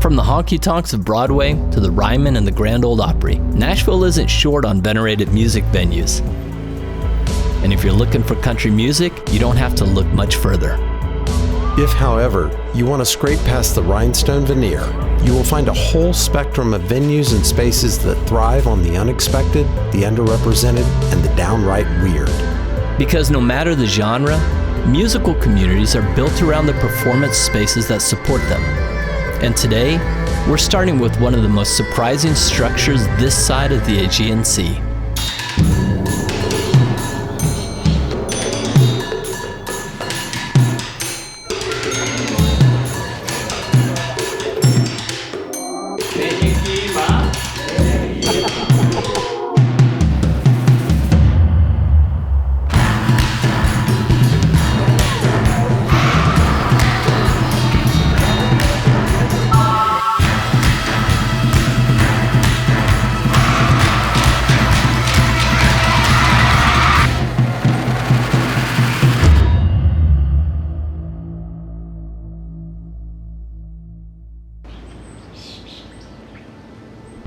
From the honky-tonks of Broadway to the Ryman and the Grand Ole Opry, Nashville isn't short on venerated music venues. And if you're looking for country music, you don't have to look much further. If, however, you want to scrape past the rhinestone veneer, you will find a whole spectrum of venues and spaces that thrive on the unexpected, the underrepresented, and the downright weird. Because no matter the genre, musical communities are built around the performance spaces that support them. And today, we're starting with one of the most surprising structures this side of the Aegean Sea.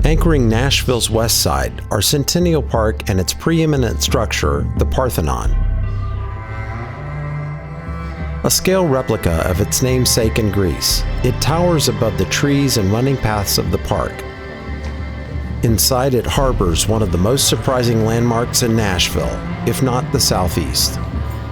Anchoring Nashville's west side are Centennial Park and its preeminent structure, the Parthenon. A scale replica of its namesake in Greece, it towers above the trees and running paths of the park. Inside, it harbors one of the most surprising landmarks in Nashville, if not the Southeast.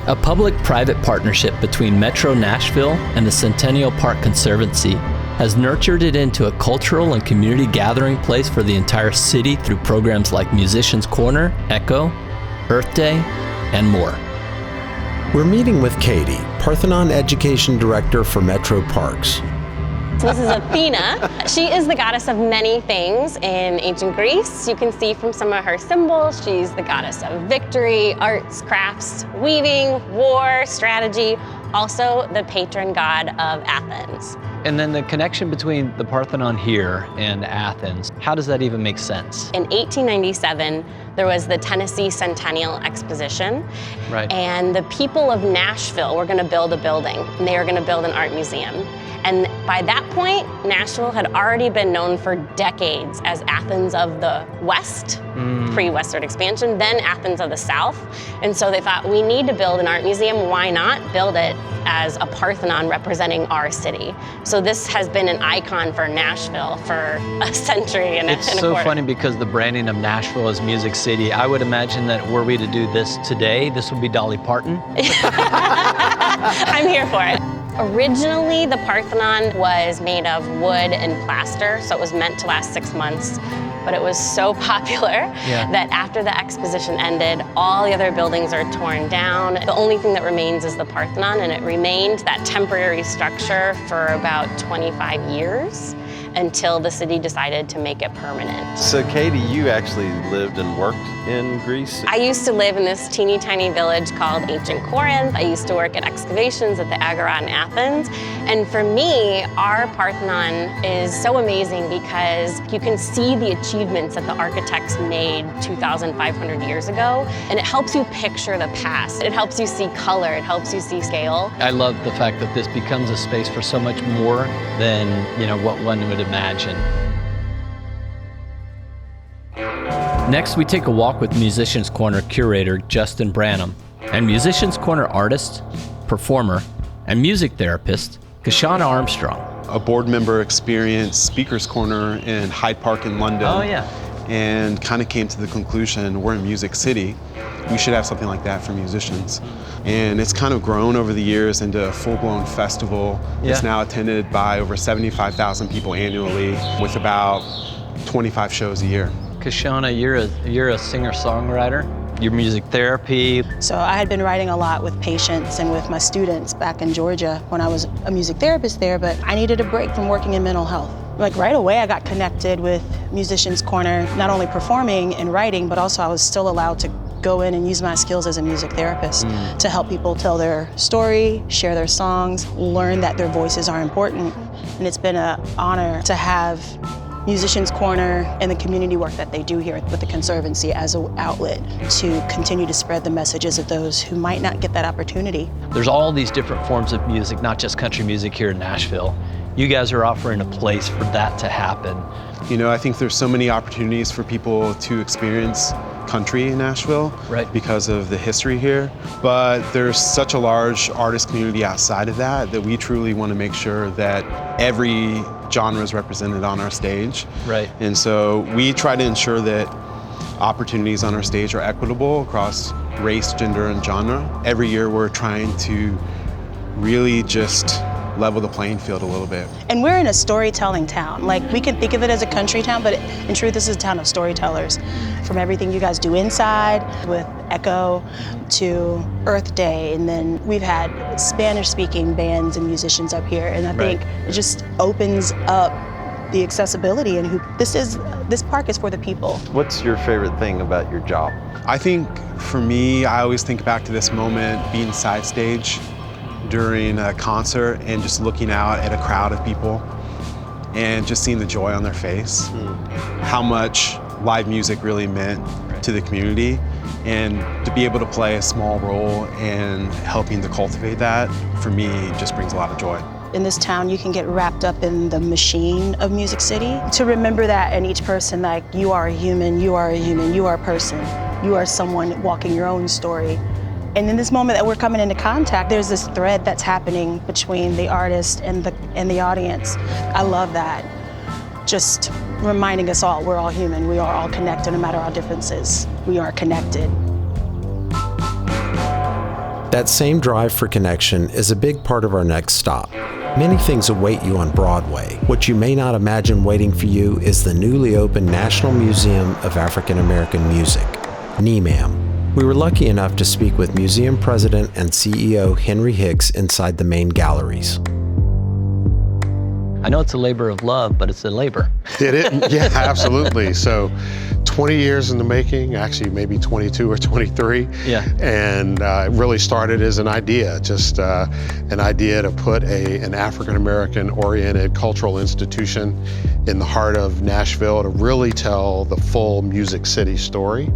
A public-private partnership between Metro Nashville and the Centennial Park Conservancy has nurtured it into a cultural and community gathering place for the entire city through programs like Musicians Corner, Echo, Earth Day, and more. We're meeting with Katie, Parthenon Education Director for Metro Parks. So this is Athena. She is the goddess of many things in ancient Greece. You can see from some of her symbols, she's the goddess of victory, arts, crafts, weaving, war, strategy, also the patron god of Athens. And then the connection between the Parthenon here and Athens, how does that even make sense? In 1897, there was the Tennessee Centennial Exposition. Right. And the people of Nashville were going to build a building, and they were going to build an art museum. And by that point, Nashville had already been known for decades as Athens of the West, pre-Westward expansion, then Athens of the South. And so they thought, we need to build an art museum. Why not build it as a Parthenon representing our city? So this has been an icon for Nashville for a century and a quarter. It's so funny because the branding of Nashville as Music City, I would imagine that were we to do this today, this would be Dolly Parton. I'm here for it. Originally, the Parthenon was made of wood and plaster, so it was meant to last 6 months. But it was so popular that after the exposition ended, all the other buildings are torn down. The only thing that remains is the Parthenon, and it remained that temporary structure for about 25 years until the city decided to make it permanent. So Katie, you actually lived and worked in Greece? I used to live in this teeny tiny village called Ancient Corinth. I used to work at excavations at the Agora in Athens. And for me, our Parthenon is so amazing because you can see the achievements that the architects made 2,500 years ago, and it helps you picture the past. It helps you see color, it helps you see scale. I love the fact that this becomes a space for so much more than, what one would imagine. Next, we take a walk with Musicians Corner curator Justin Branham and Musicians Corner artist, performer, and music therapist Kashana Armstrong. A board member experienced Speaker's Corner in Hyde Park in London. Oh yeah. And kind of came to the conclusion, we're in Music City, we should have something like that for musicians. And it's kind of grown over the years into a full-blown festival. Yeah. It's now attended by over 75,000 people annually with about 25 shows a year. Kashana, you're a singer-songwriter. Your music therapy. So I had been writing a lot with patients and with my students back in Georgia when I was a music therapist there, but I needed a break from working in mental health. Like right away I got connected with Musicians Corner, not only performing and writing, but also I was still allowed to go in and use my skills as a music therapist to help people tell their story, share their songs, learn that their voices are important. And it's been an honor to have Musicians Corner and the community work that they do here with the Conservancy as an outlet to continue to spread the messages of those who might not get that opportunity. There's all these different forms of music, not just country music here in Nashville. you guys are offering a place for that to happen. You know, I think there's so many opportunities for people to experience country in Nashville, right, because of the history here. But there's such a large artist community outside of that we truly want to make sure that every genre is represented on our stage. Right. And so we try to ensure that opportunities on our stage are equitable across race, gender, and genre. Every year we're trying to really just level the playing field a little bit. And we're in a storytelling town. Like, we can think of it as a country town, but in truth, this is a town of storytellers. From everything you guys do inside with Echo to Earth Day, and then we've had Spanish-speaking bands and musicians up here, and I think it just opens up the accessibility and this park is for the people. What's your favorite thing about your job? I think for me, I always think back to this moment being side stage during a concert and just looking out at a crowd of people and just seeing the joy on their face, how much live music really meant to the community, and to be able to play a small role in helping to cultivate that, for me, just brings a lot of joy. In this town, you can get wrapped up in the machine of Music City. To remember that in each person, like, you are a human, you are a human, you are a person, you are someone walking your own story. And in this moment that we're coming into contact, there's this thread that's happening between the artist and the audience. I love that. Just reminding us all, we're all human, we are all connected, no matter our differences. We are connected. That same drive for connection is a big part of our next stop. Many things await you on Broadway. What you may not imagine waiting for you is the newly opened National Museum of African American Music, NMAAM. We were lucky enough to speak with museum president and CEO Henry Hicks inside the main galleries. I know it's a labor of love, but it's a labor. It is, yeah, absolutely. So 20 years in the making, actually maybe 22 or 23. Yeah. And it really started as an idea, just an idea to put an African-American oriented cultural institution in the heart of Nashville to really tell the full Music City story.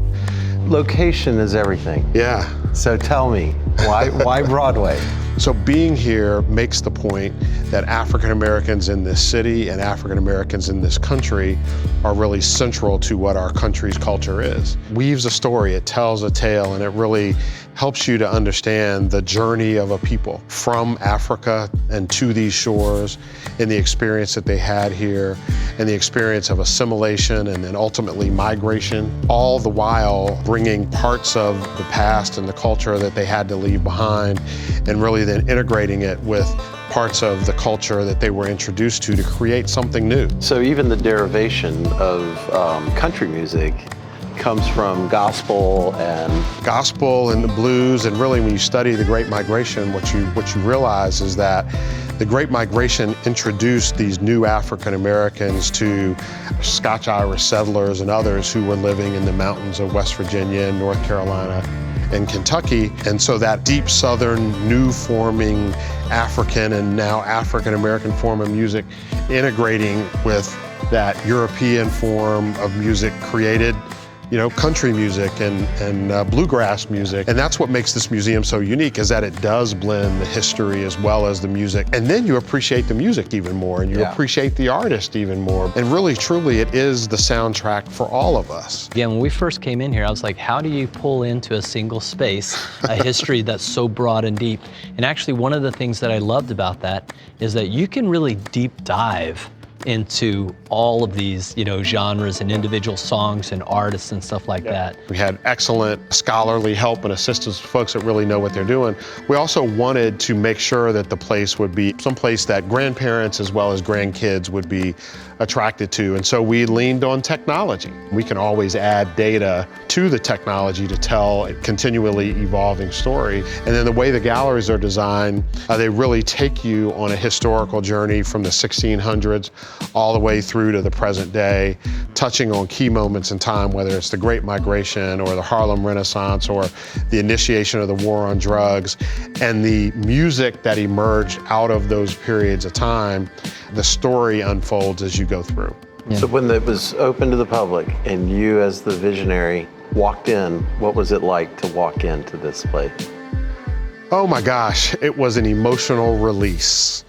Location is everything. Yeah. So tell me, why Broadway? So being here makes the point that African Americans in this city and African Americans in this country are really central to what our country's culture is. Weaves a story, it tells a tale, and it really helps you to understand the journey of a people from Africa and to these shores, and the experience that they had here, and the experience of assimilation and then ultimately migration, all the while bringing parts of the past and the culture that they had to leave behind, and really then integrating it with parts of the culture that they were introduced to create something new. So even the derivation of country music comes from gospel and the blues, and really when you study the Great Migration, what you realize is that the Great Migration introduced these new African Americans to Scotch-Irish settlers and others who were living in the mountains of West Virginia and North Carolina and Kentucky. And so that deep Southern, new forming African and now African American form of music integrating with that European form of music created country music and bluegrass music. And that's what makes this museum so unique, is that it does blend the history as well as the music. And then you appreciate the music even more, and you appreciate the artist even more. And really, truly, it is the soundtrack for all of us. Again, when we first came in here, I was like, how do you pull into a single space a history that's so broad and deep? And actually, one of the things that I loved about that is that you can really deep dive into all of these, genres and individual songs and artists and stuff like that. We had excellent scholarly help and assistance, folks that really know what they're doing. We also wanted to make sure that the place would be someplace that grandparents as well as grandkids would be attracted to. And so we leaned on technology. We can always add data to the technology to tell a continually evolving story. And then the way the galleries are designed, they really take you on a historical journey from the 1600s all the way through to the present day, touching on key moments in time, whether it's the Great Migration or the Harlem Renaissance or the initiation of the war on drugs, and the music that emerged out of those periods of time. The story unfolds as you go through. Yeah. So when it was open to the public and you as the visionary walked in, what was it like to walk into this place? Oh my gosh, it was an emotional release.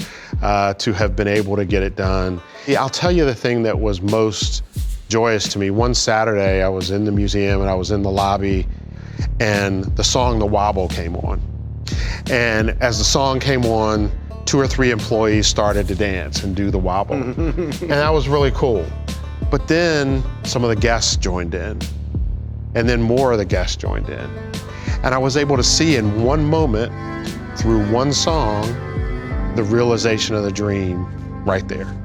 to have been able to get it done. Yeah, I'll tell you the thing that was most joyous to me. One Saturday, I was in the museum and I was in the lobby, and the song The Wobble came on. And as the song came on, 2 or 3 employees started to dance and do the wobble. And that was really cool. But then some of the guests joined in, and then more of the guests joined in. And I was able to see in one moment, through one song, the realization of the dream right there.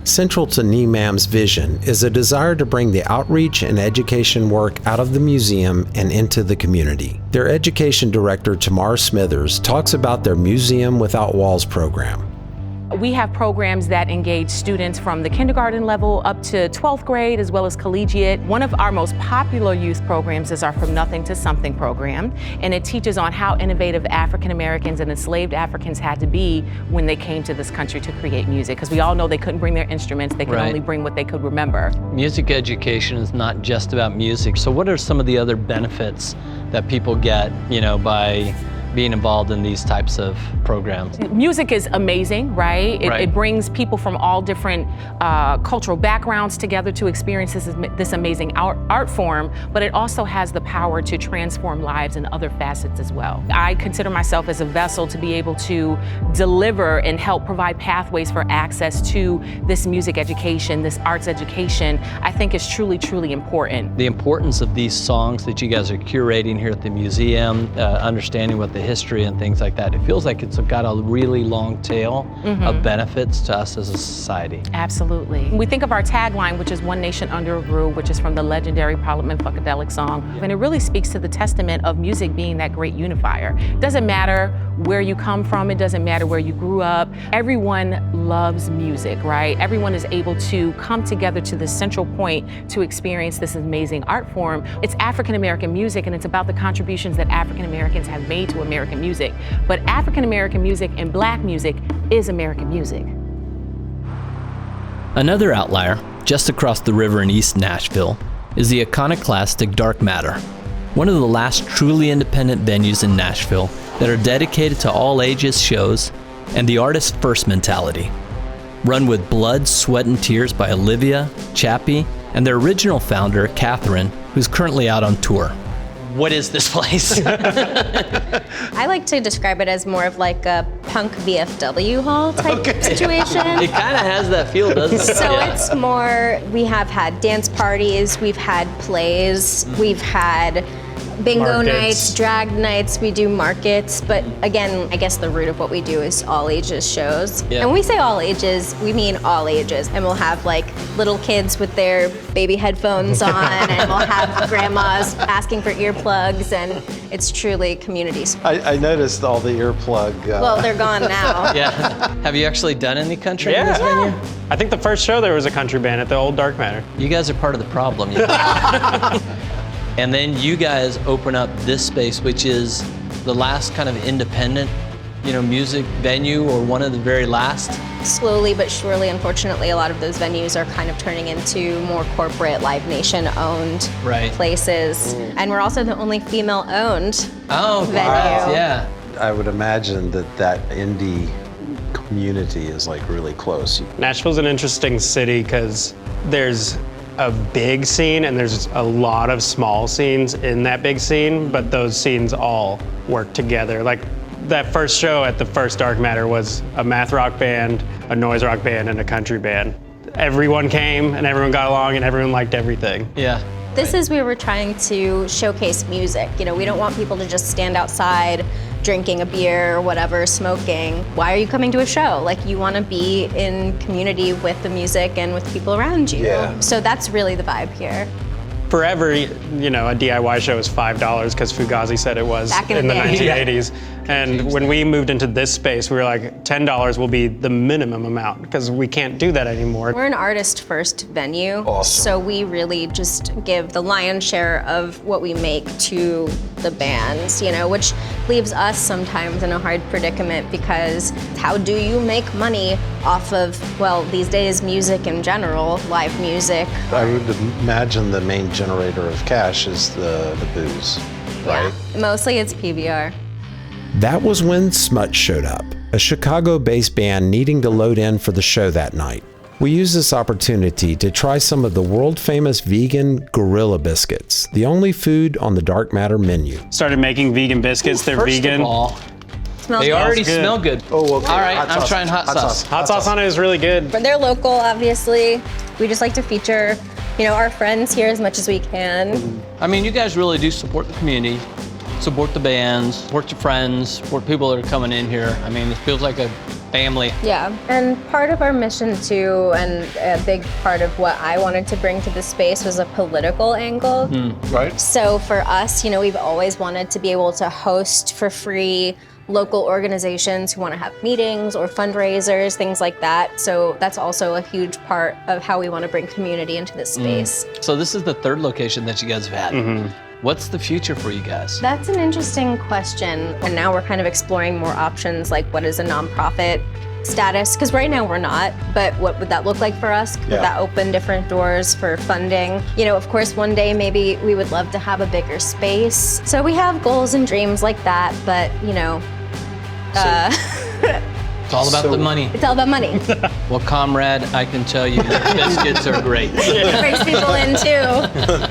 Central to NMAAM's vision is a desire to bring the outreach and education work out of the museum and into the community. Their education director, Tamar Smithers, talks about their Museum Without Walls program. We have programs that engage students from the kindergarten level up to 12th grade, as well as collegiate. One of our most popular youth programs is our From Nothing to Something program, and it teaches on how innovative African Americans and enslaved Africans had to be when they came to this country to create music, because we all know they couldn't bring their instruments, they could only bring what they could remember. Music education is not just about music. So what are some of the other benefits that people get, by being involved in these types of programs? Music is amazing, right? It brings people from all different cultural backgrounds together to experience this amazing art form, but it also has the power to transform lives in other facets as well. I consider myself as a vessel to be able to deliver and help provide pathways for access to this music education, this arts education. I think is truly, truly important. The importance of these songs that you guys are curating here at the museum, understanding what the history and things like that, it feels like it's got a really long tail of benefits to us as a society. Absolutely. We think of our tagline, which is One Nation Under a Groove, which is from the legendary Parliament Funkadelic song. And it really speaks to the testament of music being that great unifier. It doesn't matter where you come from, it doesn't matter where you grew up. Everyone loves music, right? Everyone is able to come together to this central point to experience this amazing art form. It's African American music, and it's about the contributions that African Americans have made to American music. But African American music and Black music is American music. Another outlier, just across the river in East Nashville, is the iconoclastic Dark Matter, one of the last truly independent venues in Nashville that are dedicated to all ages shows and the artist first mentality. Run with blood, sweat, and tears by Olivia, Chappie, and their original founder, Catherine, who's currently out on tour. What is this place? I like to describe it as more of like a punk VFW hall type situation. It kind of has that feel, doesn't it? So it's more, we have had dance parties, we've had plays, we've had bingo nights, drag nights, we do markets, but again, I guess the root of what we do is all ages shows. And when we say all ages, we mean all ages. And we'll have like little kids with their baby headphones on, and we'll have grandmas asking for earplugs, and it's truly community. I noticed all the earplug. Well, they're gone now. Have you actually done any country in this venue? I think the first show there was a country band at the old Dark Matter. You guys are part of the problem. And then you guys open up this space, which is the last kind of independent, music venue, or one of the very last. Slowly but surely, unfortunately, a lot of those venues are kind of turning into more corporate, Live Nation-owned places. And we're also the only female-owned venue. I would imagine that indie community is like really close. Nashville's an interesting city because there's a big scene and there's a lot of small scenes in that big scene, but those scenes all work together. Like that first show at the first Dark Matter was a math rock band, a noise rock band, and a country band. Everyone came and everyone got along and everyone liked everything. This is where we're trying to showcase music. We don't want people to just stand outside drinking a beer or whatever, smoking. Why are you coming to a show? Like, you want to be in community with the music and with people around you. So that's really the vibe here. Forever, a DIY show is $5 because Fugazi said it was back in the 1980s. And when we moved into this space, we were like, $10 will be the minimum amount because we can't do that anymore. We're an artist-first venue. Awesome. So we really just give the lion's share of what we make to the bands, which leaves us sometimes in a hard predicament because how do you make money off of, these days, music in general, live music? I would imagine the main generator of cash is the booze, right? Mostly it's PBR. That was when Smut showed up, a Chicago-based band needing to load in for the show that night. We used this opportunity to try some of the world-famous vegan Gorilla biscuits, the only food on the Dark Matter menu. Started making vegan biscuits. They're First vegan. of all, Smells they good. already Good. smell good. Oh, okay. All right, Hot I'm sauce. trying hot sauce. Hot sauce on it is really good. But they're local, obviously. We just like to feature, our friends here as much as we can. I mean, you guys really do support the community, support the bands, support your friends, support people that are coming in here. I mean, it feels like a family. Yeah, and part of our mission too, and a big part of what I wanted to bring to the space was a political angle. Right. So for us, we've always wanted to be able to host for free local organizations who want to have meetings or fundraisers, things like that. So that's also a huge part of how we want to bring community into this space. So this is the third location that you guys have had. What's the future for you guys? That's an interesting question. And now we're kind of exploring more options, like what is a nonprofit status? Because right now we're not, but what would that look like for us? Would that open different doors for funding? Of course, one day maybe we would love to have a bigger space. So we have goals and dreams like that, but It's all about the money. it's all about money. Well, comrade, I can tell you the biscuits are great. Brings people in too.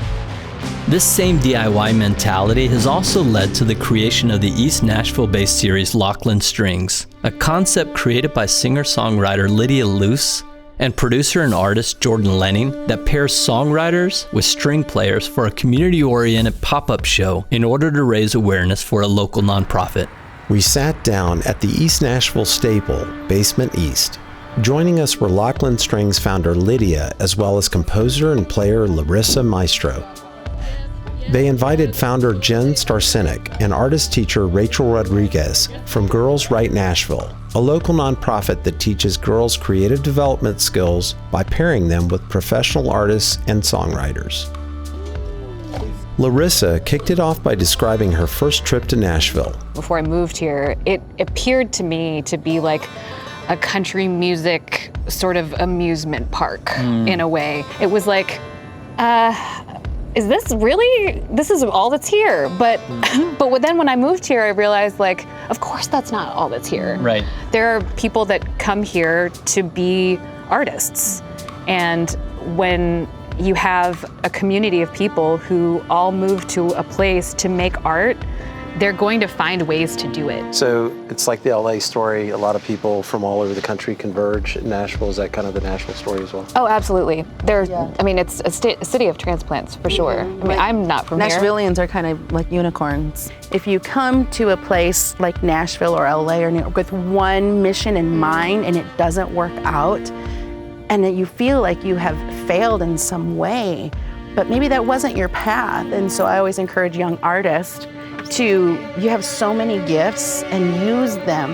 This same DIY mentality has also led to the creation of the East Nashville-based series Lachlan Strings, a concept created by singer-songwriter Lydia Luce and producer and artist Jordan Lenning that pairs songwriters with string players for a community-oriented pop-up show in order to raise awareness for a local nonprofit. We sat down at the East Nashville staple, Basement East. Joining us were Lachlan Strings founder Lydia, as well as composer and player Larissa Maestro. They invited founder Jen Starcenik and artist teacher Rachel Rodriguez from Girls Write Nashville, a local nonprofit that teaches girls creative development skills by pairing them with professional artists and songwriters. Larissa kicked it off by describing her first trip to Nashville. Before I moved here, it appeared to me to be like a country music sort of amusement park in a way. It was like, is this is all that's here? But then when I moved here, I realized of course that's not all that's here. Right. There are people that come here to be artists. And when you have a community of people who all move to a place to make art, they're going to find ways to do it. So it's like the LA story. A lot of people from all over the country converge in Nashville. Is that kind of the Nashville story as well? Oh, absolutely. I mean, it's a city of transplants for sure. I mean, I'm not from here. Nashvillians are kind of like unicorns. If you come to a place like Nashville or LA or New York with one mission in mind and it doesn't work out, and that you feel like you have failed in some way, but maybe that wasn't your path. And so I always encourage young artists you have so many gifts and use them.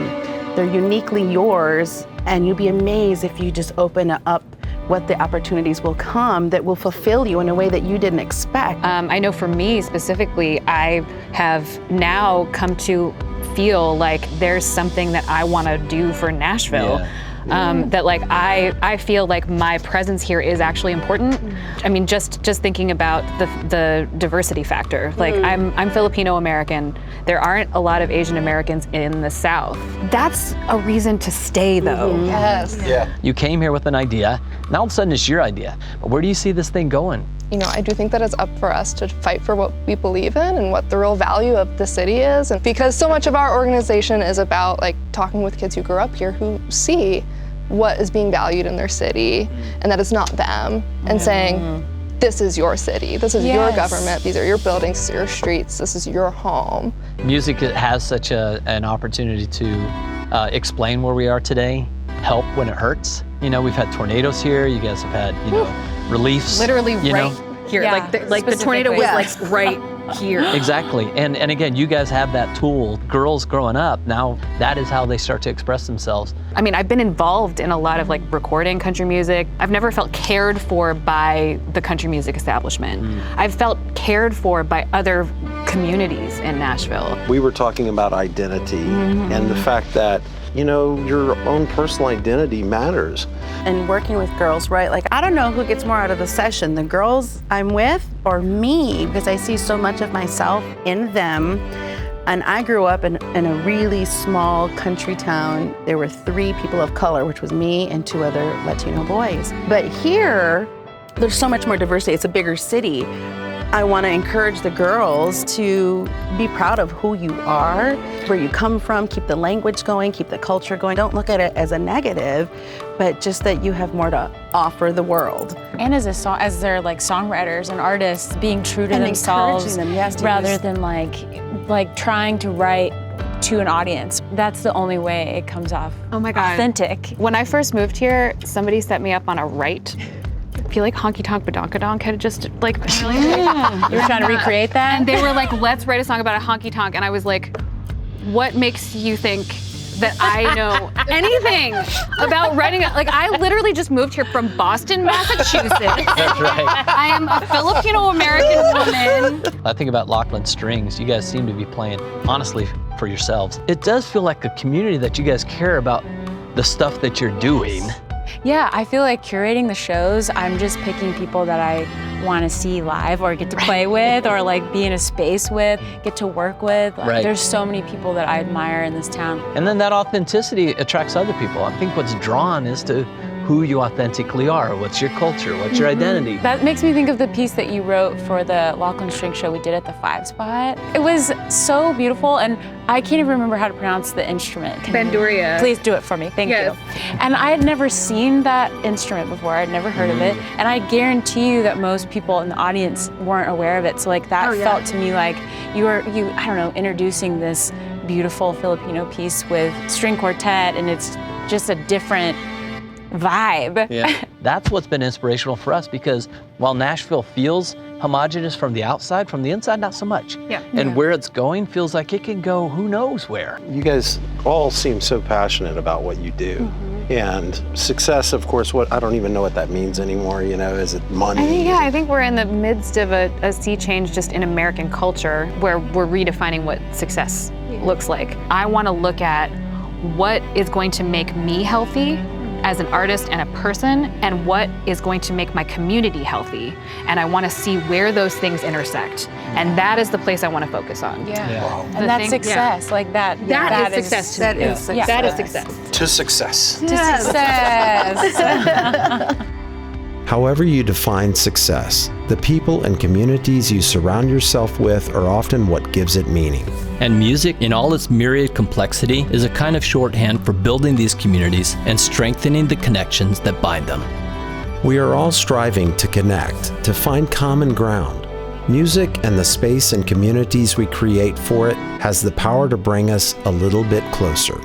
They're uniquely yours, and you'll be amazed if you just open up what the opportunities will come that will fulfill you in a way that you didn't expect. I know for me specifically, I have now come to feel like there's something that I want to do for Nashville. That I feel like my presence here is actually important. I mean, just thinking about the diversity factor. I'm Filipino American. There aren't a lot of Asian Americans in the South. That's a reason to stay, though. Yes. Yeah. You came here with an idea, and all of a sudden it's your idea. But where do you see this thing going? I do think that it's up for us to fight for what we believe in and what the real value of the city is. And because so much of our organization is about talking with kids who grew up here who see what is being valued in their city and that it's not them, and saying, this is your city, this is your government, these are your buildings, this is your streets, this is your home. Music has such an opportunity to explain where we are today, help when it hurts. We've had tornadoes here, you guys have had, reliefs. Literally right here. Yeah, the tornado was right here. Exactly. And again, you guys have that tool. Girls growing up, now that is how they start to express themselves. I mean, I've been involved in a lot of recording country music. I've never felt cared for by the country music establishment. I've felt cared for by other communities in Nashville. We were talking about identity and the fact that your own personal identity matters. And working with girls, right? I don't know who gets more out of the session, the girls I'm with or me, because I see so much of myself in them. And I grew up in a really small country town. There were 3 people of color, which was me and 2 other Latino boys. But here, there's so much more diversity. It's a bigger city. I want to encourage the girls to be proud of who you are, where you come from, keep the language going, keep the culture going. Don't look at it as a negative, but just that you have more to offer the world. And as they're like songwriters and artists, being true to And themselves, encouraging them, yes, rather than like trying to write to an audience. That's the only way it comes off authentic. When I first moved here, somebody set me up on a right. I feel like Honky Tonk Badonkadonk had just like You were trying to recreate that? And they were like, let's write a song about a honky tonk. And I was like, what makes you think that I know anything about writing it? Like, I literally just moved here from Boston, Massachusetts. That's right. I am a Filipino-American woman. I think about Lachlan Strings. You guys seem to be playing, honestly, for yourselves. It does feel like a community that you guys care about the stuff that you're doing. Yeah, I feel like curating the shows, I'm just picking people that I want to see live or get to play with or like be in a space with, get to work with. Like, there's so many people that I admire in this town. And then that authenticity attracts other people. I think what's drawn is to who you authentically are. What's your culture? What's your identity? That makes me think of the piece that you wrote for the Lachlan String show we did at the 5 Spot. It was so beautiful, and I can't even remember how to pronounce the instrument. Bandurria. Please do it for me, thank you. And I had never seen that instrument before. I'd never heard of it, and I guarantee you that most people in the audience weren't aware of it. So like that felt to me like you I don't know, introducing this beautiful Filipino piece with string quartet, and it's just a different vibe. Yeah. That's what's been inspirational for us, because while Nashville feels homogenous from the outside, from the inside, not so much. Yeah. And where it's going feels like it can go who knows where. You guys all seem so passionate about what you do. And success, of course, I don't even know what that means anymore, you know, is it money? I think we're in the midst of a sea change just in American culture where we're redefining what success looks like. I want to look at what is going to make me healthy as an artist and a person, and what is going to make my community healthy. And I want to see where those things intersect. And that is the place I want to focus on. And that's success, like that. That is success to me. That is success. To success. To success. However you define success, the people and communities you surround yourself with are often what gives it meaning. And music, in all its myriad complexity, is a kind of shorthand for building these communities and strengthening the connections that bind them. We are all striving to connect, to find common ground. Music and the space and communities we create for it has the power to bring us a little bit closer.